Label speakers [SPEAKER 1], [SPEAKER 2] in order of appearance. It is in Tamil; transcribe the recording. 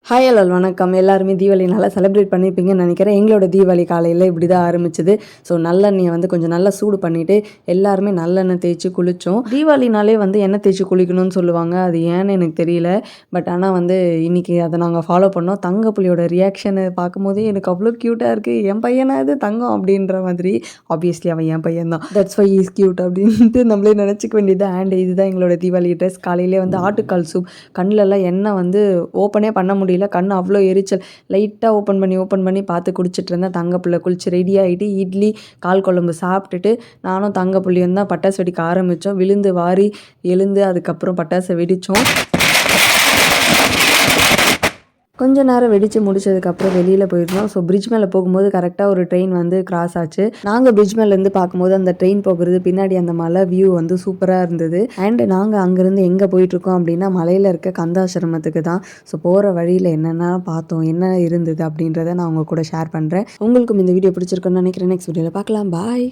[SPEAKER 1] ஹாய் ஹலோ வணக்கம். எல்லாருமே தீபாவளி நல்லா செலிப்ரேட் பண்ணியிருப்பீங்கன்னு நினைக்கிறேன். எங்களோட தீபாவளி காலையில் இப்படி தான் ஆரம்பிச்சது. ஸோ நல்லெண்ணெயை வந்து கொஞ்சம் நல்லா சூடு பண்ணிவிட்டு எல்லாருமே நல்லெண்ணெய் தேய்ச்சி குளித்தோம். தீபாவளினாலே வந்து எண்ணெய் தேய்ச்சி குளிக்கணும்னு சொல்லுவாங்க. அது ஏன்னு எனக்கு தெரியல. பட் ஆனால் வந்து இன்றைக்கி அதை நாங்கள் ஃபாலோ பண்ணோம். தங்கப்புலியோட ரியாக்ஷனை பார்க்கும்போதே எனக்கு அவ்வளோ க்யூட்டாக இருக்குது. என் பையனா இது தங்கம் அப்படின்ற மாதிரி. ஆப்வியஸ்லி அவன் என் பையன் தான். தட்ஸ் வை இஸ் க்யூட் அப்படின்ட்டு நம்மளே நினச்சிக்க வேண்டியது. அண்ட் இதுதான் எங்களோட தீபாவளி ட்ரெஸ். காலையிலே வந்து ஆட்டுக்கால் சூப், கண்ணிலலாம் எண்ணெய் வந்து ஓப்பனே பண்ண முடியல. கண் அவ்வளோ எரிச்சல். லைட்டாக ஓப்பன் பண்ணி பார்த்து குடிச்சிட்டு இருந்தேன். தங்கப்புள்ள குளிச்சு ரெடி ஆகிட்டு இட்லி கால் குழம்பு சாப்பிட்டுட்டு நானும் தங்கப்புள்ளியும் தான் பட்டாசு வெடிக்க ஆரம்பித்தோம். விழுந்து வாரி எழுந்து அதுக்கப்புறம் பட்டாசை வெடித்தோம். கொஞ்ச நேரம் வெடித்து முடிச்சதுக்கப்புறம் வெளியில் போயிருந்தோம். ஸோ பிரிட்ஜ் மேலே போகும்போது கரெக்டாக ஒரு ட்ரெயின் வந்து கிராஸ் ஆச்சு. நாங்கள் பிரிட்ஜ் மேலேருந்து பார்க்கும்போது அந்த ட்ரெயின் போகிறது பின்னாடி அந்த மலை வியூ வந்து சூப்பராக இருந்தது. அண்டு நாங்கள் அங்கேருந்து எங்கே போயிட்டுருக்கோம் அப்படின்னா மலையில் இருக்க கந்தாசிரமத்துக்கு தான். ஸோ போகிற வழியில் என்னென்ன பார்த்தோம், என்ன இருந்தது அப்படின்றத நான் உங்கள் கூட ஷேர் பண்ணுறேன். உங்களுக்கும் இந்த வீடியோ பிடிச்சிருக்குன்னு நினைக்கிறேன். நெக்ஸ்ட் வீடியோவில் பார்க்கலாம். பாய்.